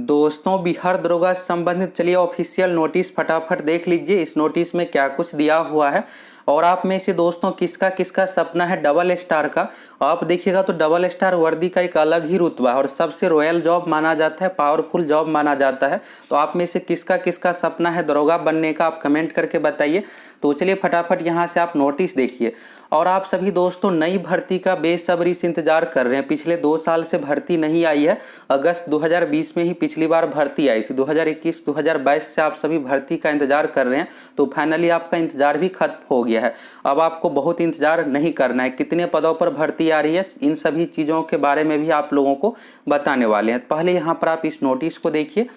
दोस्तों बिहार दरोगा से संबंधित चलिए ऑफिशियल नोटिस फटाफट देख लीजिए। इस नोटिस में क्या कुछ दिया हुआ है और आप में से दोस्तों किसका किसका सपना है डबल स्टार का। आप देखिएगा तो डबल स्टार वर्दी का एक अलग ही रुतबा है और सबसे रॉयल जॉब माना जाता है, पावरफुल जॉब माना जाता है। तो आप में से किसका किसका सपना है दरोगा बनने का, आप कमेंट करके बताइए। तो चलिए फटाफट यहाँ से आप नोटिस देखिए। और आप सभी दोस्तों नई भर्ती का बेसब्री से इंतजार कर रहे हैं। पिछले 2 साल से भर्ती नहीं आई है। अगस्त 2020 में ही पिछली बार भर्ती आई थी। 2021 2022 से आप सभी भर्ती का इंतजार कर रहे हैं। तो फाइनली आपका इंतजार भी खत्म हो गया है। अब आपको बहुत इंतजार नहीं करना है। कितने पदों पर भर्ती आ रही है, इन सभी चीज़ों के बारे में भी आप लोगों को बताने वाले हैं। पहले यहाँ पर आप इस नोटिस को देखिए।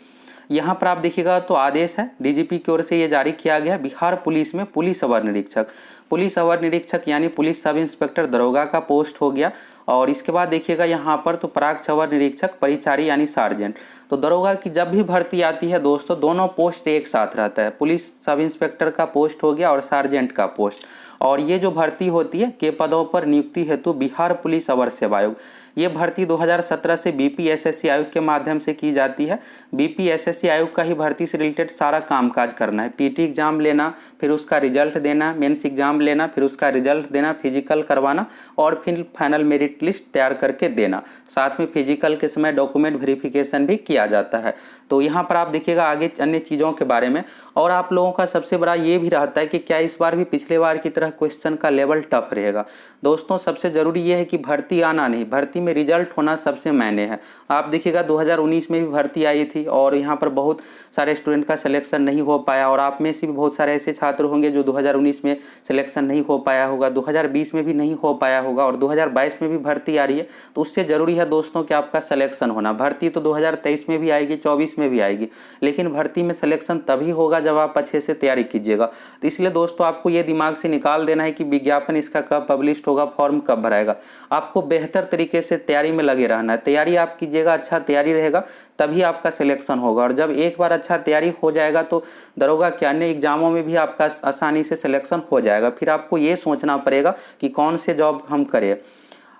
यहाँ पर आप देखिएगा तो आदेश है डीजीपी की ओर से ये जारी किया गया। बिहार पुलिस में पुलिस अवर निरीक्षक यानी पुलिस सब इंस्पेक्टर दरोगा का पोस्ट हो गया। और इसके बाद देखिएगा यहाँ पर तो पराक्ष अवर निरीक्षक परिचारी यानी सार्जेंट। तो दरोगा की जब भी भर्ती आती है दोस्तों दोनों पोस्ट एक साथ रहता है। पुलिस सब इंस्पेक्टर का पोस्ट हो गया और सार्जेंट का पोस्ट। और ये जो भर्ती होती है के पदों पर नियुक्ति हेतु बिहार पुलिस अवर सेवा आयोग, ये भर्ती 2017 से बीपीएसएससी आयोग के माध्यम से की जाती है। बीपीएसएससी आयोग का ही भर्ती से रिलेटेड सारा कामकाज करना है। पीटी एग्जाम लेना, फिर उसका रिजल्ट देना, मेंस एग्जाम लेना, फिर उसका रिजल्ट देना, फिजिकल करवाना और फिर फाइनल मेरिट लिस्ट तैयार करके देना। साथ में फिजिकल के समय डॉक्यूमेंट वेरिफिकेशन भी किया जाता है। तो यहाँ पर आप देखिएगा आगे अन्य चीज़ों के बारे में। और आप लोगों का सबसे बड़ा ये भी रहता है कि क्या इस बार भी पिछले बार की तरह क्वेश्चन का लेवल टफ रहेगा। दोस्तों सबसे ज़रूरी ये है कि भर्ती आना नहीं, भर्ती में रिजल्ट होना सबसे मायने है। आप देखिएगा 2019 में भी भर्ती आई थी और यहाँ पर बहुत सारे स्टूडेंट का सिलेक्शन नहीं हो पाया। और आप में से भी बहुत सारे ऐसे छात्र होंगे जो 2019 में सिलेक्शन नहीं हो पाया होगा, 2020 में भी नहीं हो पाया होगा और 2022 में भी भर्ती आ रही है। तो उससे ज़रूरी है दोस्तों कि आपका सिलेक्शन होना। भर्ती तो 2023 में भी आएगी, 24 में भी आएगी, लेकिन भर्ती में सिलेक्शन तभी होगा जब आप अच्छे से तैयारी कीजिएगा। तो इसलिए दोस्तों आपको ये दिमाग से निकाल देना है कि विज्ञापन इसका कब पब्लिश होगा, फॉर्म कब भराएगा। आपको बेहतर तरीके से तैयारी में लगे रहना है। तैयारी आप कीजिएगा, अच्छा तैयारी रहेगा तभी आपका सिलेक्शन होगा। और जब एक बार अच्छा तैयारी हो जाएगा तो दरोगा के अन्य एग्जामों में भी आपका आसानी से सिलेक्शन हो जाएगा। फिर आपको ये सोचना पड़ेगा कि कौन से जॉब हम करें।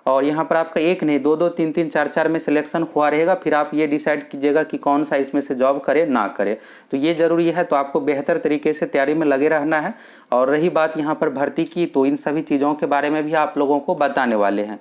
और यहाँ पर आपका एक नहीं, दो दो तीन तीन चार चार में सिलेक्शन हुआ रहेगा। फिर आप ये डिसाइड कीजिएगा कि कौन सा इसमें से जॉब करे ना करे। तो ये ज़रूरी है। तो आपको बेहतर तरीके से तैयारी में लगे रहना है। और रही बात यहाँ पर भर्ती की, तो इन सभी चीज़ों के बारे में भी आप लोगों को बताने वाले हैं।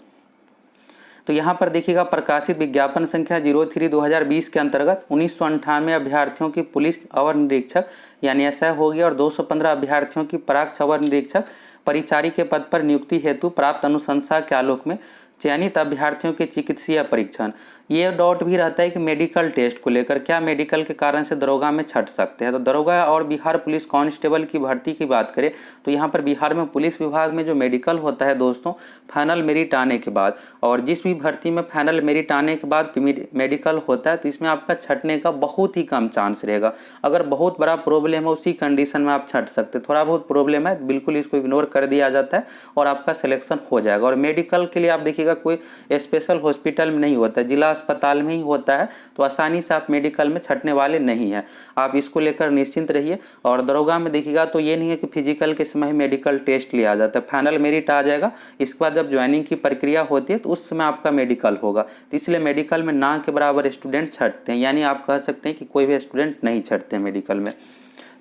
तो यहाँ पर देखिएगा प्रकाशित विज्ञापन संख्या 03/2020 के अंतर्गत 1998 अभ्यर्थियों की पुलिस अवर निरीक्षक यानी एसआई हो गया और 215 अभ्यर्थियों की पराक्ष अवर निरीक्षक परिचारी के पद पर नियुक्ति हेतु प्राप्त अनुशंसा के आलोक में चयनित अभ्यर्थियों के चिकित्सीय परीक्षण। ये डाउट भी रहता है कि मेडिकल टेस्ट को लेकर क्या मेडिकल के कारण से दरोगा में छट सकते हैं। तो दरोगा और बिहार पुलिस कांस्टेबल की भर्ती की बात करें तो यहाँ पर बिहार में पुलिस विभाग में जो मेडिकल होता है दोस्तों फाइनल मेरिट आने के बाद, और जिस भी भर्ती में फाइनल मेरिट आने के बाद मेडिकल होता है तो इसमें आपका छटने का बहुत ही कम चांस रहेगा। अगर बहुत बड़ा प्रॉब्लम है उसी कंडीशन में आप छट सकते, थोड़ा बहुत प्रॉब्लम है बिल्कुल इसको इग्नोर कर दिया जाता है और आपका सिलेक्शन हो जाएगा। और मेडिकल के लिए आप देखिएगा कोई स्पेशल हॉस्पिटल में नहीं होता है, जिला अस्पताल में ही होता है। तो आसानी से आप मेडिकल में छटने वाले नहीं हैं, आप इसको लेकर निश्चिंत रहिए। और दरोगा में देखिएगा तो ये नहीं है कि फिजिकल के समय मेडिकल टेस्ट लिया जाता है, फाइनल मेरिट आ जाएगा, इसके बाद जब ज्वाइनिंग की प्रक्रिया होती है तो उस समय आपका मेडिकल होगा। तो इसलिए मेडिकल में ना के बराबर स्टूडेंट छटते हैं, यानी आप कह सकते हैं कि कोई भी स्टूडेंट नहीं छटते मेडिकल में।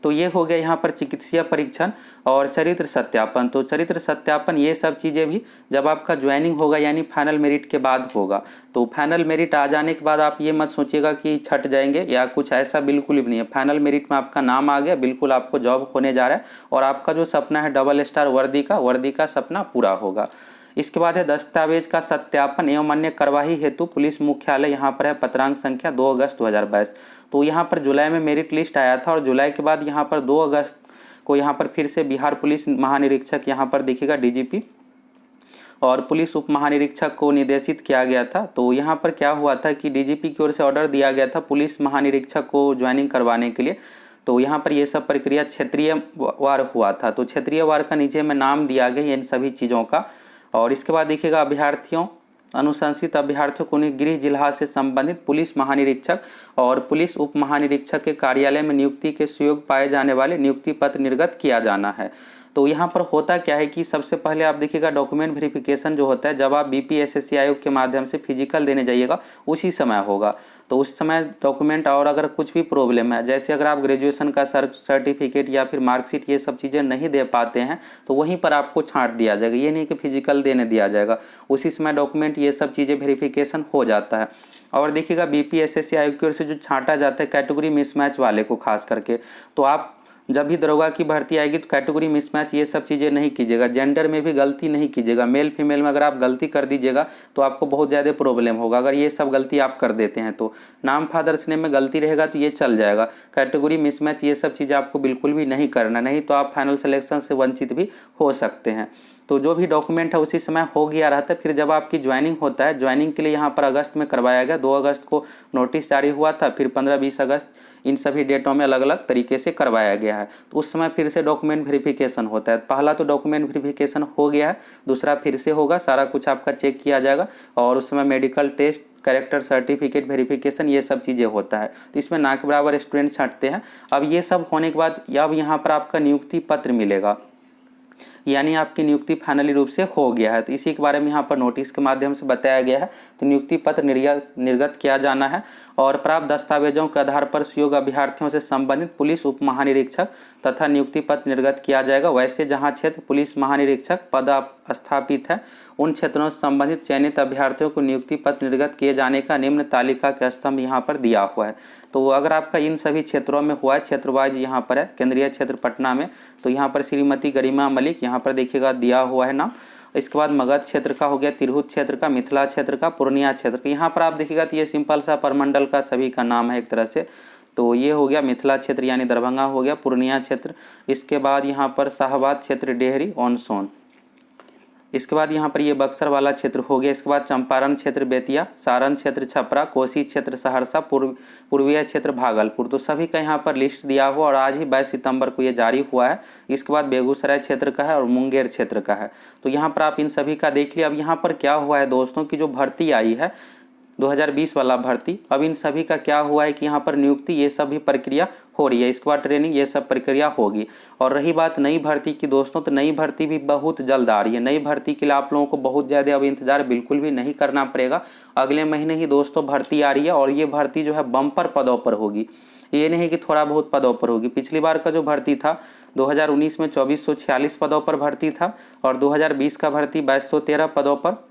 तो ये हो गया यहाँ पर चिकित्सीय परीक्षण और चरित्र सत्यापन। तो चरित्र सत्यापन ये सब चीज़ें भी जब आपका ज्वाइनिंग होगा यानी फाइनल मेरिट के बाद होगा। तो फाइनल मेरिट आ जाने के बाद आप ये मत सोचिएगा कि छट जाएंगे या कुछ, ऐसा बिल्कुल भी नहीं है। फाइनल मेरिट में आपका नाम आ गया, बिल्कुल आपको जॉब होने जा रहा है और आपका जो सपना है डबल स्टार वर्दी का सपना पूरा होगा। इसके बाद है दस्तावेज का सत्यापन एवं अन्य कार्यवाही हेतु पुलिस मुख्यालय, यहाँ पर है पत्रांक संख्या 2 अगस्त 2022। तो यहाँ पर जुलाई में मेरिट लिस्ट आया था और जुलाई के बाद यहाँ पर 2 अगस्त को यहाँ पर फिर से बिहार पुलिस महानिरीक्षक, यहाँ पर देखिएगा डीजीपी और पुलिस उप महानिरीक्षक को निर्देशित किया गया था। तो यहाँ पर क्या हुआ था कि डीजीपी की ओर से ऑर्डर दिया गया था पुलिस महानिरीक्षक को ज्वाइनिंग करवाने के लिए। तो यहाँ पर ये सब प्रक्रिया क्षेत्रीय वार हुआ था। तो क्षेत्रीय वार का नीचे में नाम दिया गया इन सभी चीज़ों का। और इसके बाद देखिएगा अनुशंसित अभ्यर्थियों को गृह जिला से संबंधित पुलिस महानिरीक्षक और पुलिस उप महानिरीक्षक के कार्यालय में नियुक्ति के सुयोग पाए जाने वाले नियुक्ति पत्र निर्गत किया जाना है। तो यहाँ पर होता क्या है कि सबसे पहले आप देखिएगा डॉक्यूमेंट वेरिफिकेशन जो होता है, जब आप बीपीएसएससी आयोग के माध्यम से फिजिकल देने जाइएगा उसी समय होगा। तो उस समय डॉक्यूमेंट और अगर कुछ भी प्रॉब्लम है, जैसे अगर आप ग्रेजुएशन का सर्टिफिकेट या फिर मार्कशीट ये सब चीज़ें नहीं दे पाते हैं तो वहीं पर आपको छांट दिया जाएगा, ये नहीं कि फिजिकल देने दिया जाएगा, उसी समय डॉक्यूमेंट ये सब चीज़ें वेरिफिकेशन हो जाता है। और देखिएगा बीपीएसएससी आयोग की ओर से जो छांटा जाता है कैटेगरी मिसमैच वाले को खास करके, तो आप जब भी दरोगा की भर्ती आएगी तो कैटेगरी मिसमैच ये सब चीज़ें नहीं कीजिएगा, जेंडर में भी गलती नहीं कीजिएगा, मेल फीमेल में अगर आप गलती कर दीजिएगा तो आपको बहुत ज़्यादा प्रॉब्लम होगा। अगर ये सब गलती आप कर देते हैं तो नाम फादर्स नेम में गलती रहेगा तो ये चल जाएगा, कैटेगरी मिसमैच ये सब चीज़ें आपको बिल्कुल भी नहीं करना, नहीं तो आप फाइनल सिलेक्शन से वंचित भी हो सकते हैं। तो जो भी डॉक्यूमेंट है उसी समय हो गया रहता है। फिर जब आपकी ज्वाइनिंग होता है, ज्वाइनिंग के लिए यहाँ पर अगस्त में करवाया गया, 2 अगस्त को नोटिस जारी हुआ था, फिर 15-20 अगस्त, इन सभी डेटों में अलग अलग तरीके से करवाया गया है। तो उस समय फिर से डॉक्यूमेंट वेरिफिकेशन होता है। पहला तो डॉक्यूमेंट वेरिफिकेशन हो गया है, दूसरा फिर से होगा, सारा कुछ आपका चेक किया जाएगा और उस समय medical test, character certificate verification ये सब चीज़ें होता है। तो इसमें ना के बराबर स्टूडेंट छांटते हैं। अब ये सब होने के बाद अब यहाँ पर आपका नियुक्ति पत्र मिलेगा, यानी आपकी नियुक्ति फाइनली रूप से हो गया है। तो इसी के बारे में यहाँ पर नोटिस के माध्यम से बताया गया है। तो नियुक्ति पत्र निर्गत किया जाना है और प्राप्त दस्तावेजों के आधार पर सुयोग्य अभ्यर्थियों से संबंधित पुलिस उप महानिरीक्षक तथा नियुक्ति पत्र निर्गत किया जाएगा। वैसे जहाँ क्षेत्र पुलिस महानिरीक्षक पद स्थापित है उन क्षेत्रों से संबंधित चयनित अभ्यर्थियों को नियुक्ति पत्र निर्गत किए जाने का निम्न तालिका के स्तंभ यहाँ पर दिया हुआ है। तो अगर आपका इन सभी क्षेत्रों में हुआ है, क्षेत्र वाइज यहाँ पर है, केंद्रीय क्षेत्र पटना में, तो यहाँ पर श्रीमती गरिमा मलिक यहाँ पर देखिएगा दिया हुआ है नाम। इसके बाद मगध क्षेत्र का हो गया, तिरहुत क्षेत्र का, मिथिला क्षेत्र का, पूर्णिया क्षेत्र का। यहाँ पर आप देखिएगा तो ये सिंपल सा परमंडल का सभी का नाम है एक तरह से। तो ये हो गया मिथिला क्षेत्र यानी दरभंगा हो गया, पूर्णिया क्षेत्र, इसके बाद यहाँ पर शाहबाद क्षेत्र, डेहरी, ऑन सोन, इसके बाद यहाँ पर ये बक्सर वाला क्षेत्र हो गया। इसके बाद चंपारण क्षेत्र बेतिया, सारण क्षेत्र छपरा, कोसी क्षेत्र सहरसा, पूर्वीय क्षेत्र भागलपुर। तो सभी का यहाँ पर लिस्ट दिया हुआ और आज ही 22 सितंबर को ये जारी हुआ है। इसके बाद बेगूसराय क्षेत्र का है और मुंगेर क्षेत्र का है। तो यहाँ पर आप इन सभी का देख लिया। अब यहाँ पर क्या हुआ है दोस्तों की जो भर्ती आई है 2020 वाला भर्ती, अब इन सभी का क्या हुआ है कि यहाँ पर नियुक्ति ये सभी प्रक्रिया हो रही है, इसके बाद ट्रेनिंग ये सब प्रक्रिया होगी। और रही बात नई भर्ती की दोस्तों, तो नई भर्ती भी बहुत जल्द आ रही है। नई भर्ती के लिए आप लोगों को बहुत ज़्यादा अब इंतजार बिल्कुल भी नहीं करना पड़ेगा। अगले महीने ही दोस्तों भर्ती आ रही है और ये भर्ती जो है बम्पर पदों पर होगी, ये नहीं कि थोड़ा बहुत पदों पर होगी। पिछली बार का जो भर्ती था 2019 में 2446 पदों पर भर्ती था और 2020 का भर्ती 2213 पदों पर।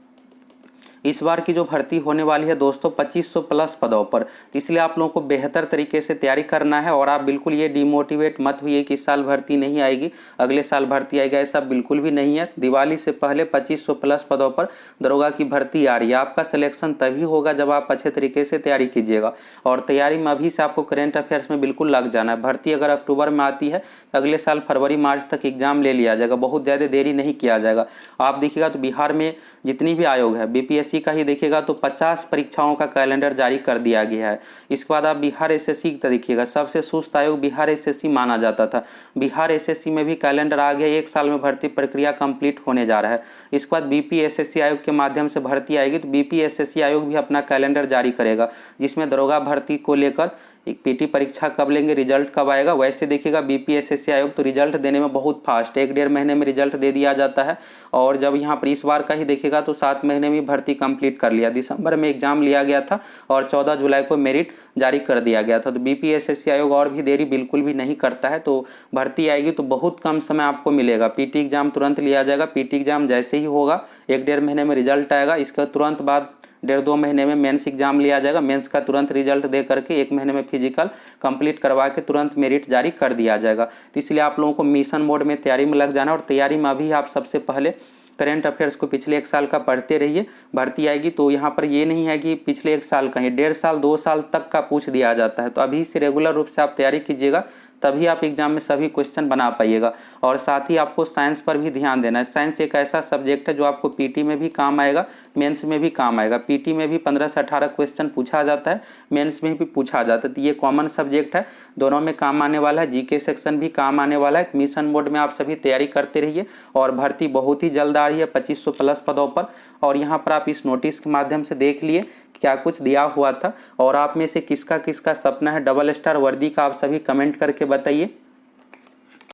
इस बार की जो भर्ती होने वाली है दोस्तों 2500 प्लस पदों पर। तो इसलिए आप लोगों को बेहतर तरीके से तैयारी करना है और आप बिल्कुल ये डिमोटिवेट मत हुई कि इस साल भर्ती नहीं आएगी, अगले साल भर्ती आएगा, ऐसा बिल्कुल भी नहीं है। दिवाली से पहले 2500 प्लस पदों पर दरोगा की भर्ती आ रही है। आपका सिलेक्शन तभी होगा जब आप अच्छे तरीके से तैयारी कीजिएगा और तैयारी में अभी से आपको करेंट अफेयर्स में बिल्कुल लग जाना है। भर्ती अगर अक्टूबर में आती है तो अगले साल फरवरी मार्च तक एग्जाम ले लिया जाएगा, बहुत ज़्यादा देरी नहीं किया जाएगा। आप देखिएगा तो बिहार में जितनी भी आयोग है बीपीएससी का ही देखिएगा तो 50 परीक्षाओं का कैलेंडर जारी कर दिया गया है। इसके बाद आप बिहार एसएससी का देखिएगा, सबसे सुस्त आयोग बिहार एसएससी माना जाता था, बिहार एसएससी में भी कैलेंडर आ गया, 1 साल में भर्ती प्रक्रिया कंप्लीट होने जा रहा है। इसके बाद बीपीएसएससी आयोग के माध्यम से भर्ती आएगी तो बीपीएसएससी आयोग भी अपना कैलेंडर जारी करेगा, जिसमें दरोगा भर्ती को लेकर एक पीटी परीक्षा कब लेंगे, रिजल्ट कब आएगा। वैसे देखिएगा बीपीएसएससी आयोग तो रिजल्ट देने में बहुत फास्ट, 1-1.5 महीने में रिजल्ट दे दिया जाता है। और जब यहाँ पर इस बार का ही देखिएगा तो 7 महीने में भर्ती कंप्लीट कर लिया, दिसंबर में एग्जाम लिया गया था और 14 जुलाई को मेरिट जारी कर दिया गया था। तो बीपीएसएससी आयोग और भी देरी बिल्कुल भी नहीं करता है। तो भर्ती आएगी तो बहुत कम समय आपको मिलेगा, पीटी एग्जाम तुरंत लिया जाएगा। पीटी एग्जाम जैसे ही होगा 1-1.5 महीने में रिजल्ट आएगा, इसका तुरंत बाद 1.5-2 महीने में मेंस एग्जाम लिया जाएगा, मेंस का तुरंत रिजल्ट दे करके 1 महीने में फिजिकल कंप्लीट करवा के तुरंत मेरिट जारी कर दिया जाएगा। तो इसलिए आप लोगों को मिशन मोड में तैयारी में लग जाना और तैयारी में अभी आप सबसे पहले करेंट अफेयर्स को पिछले 1 साल का पढ़ते रहिए। भर्ती आएगी तो यहाँ पर ये नहीं है कि पिछले 1 साल का ही, 1.5 साल 2 साल तक का पूछ दिया जाता है। तो अभी से रेगुलर रूप से आप तैयारी कीजिएगा, तभी आप एग्जाम में सभी क्वेश्चन बना पाइएगा। और साथ ही आपको साइंस पर भी ध्यान देना है। साइंस एक ऐसा सब्जेक्ट है जो आपको पीटी में भी काम आएगा, मेंस में भी काम आएगा। पीटी में भी 15 से 18 क्वेश्चन पूछा जाता है, मेंस में भी पूछा जाता है। तो ये कॉमन सब्जेक्ट है, दोनों में काम आने वाला है, जीके सेक्शन भी काम आने वाला है। मिशन मोड में आप सभी तैयारी करते रहिए और भर्ती बहुत ही जल्द आ रही है 2500 प्लस पदों पर। और यहाँ पर आप इस नोटिस के माध्यम से देख लिए क्या कुछ दिया हुआ था और आप में से किसका किसका सपना है डबल स्टार वर्दी का, आप सभी कमेंट करके बताइए।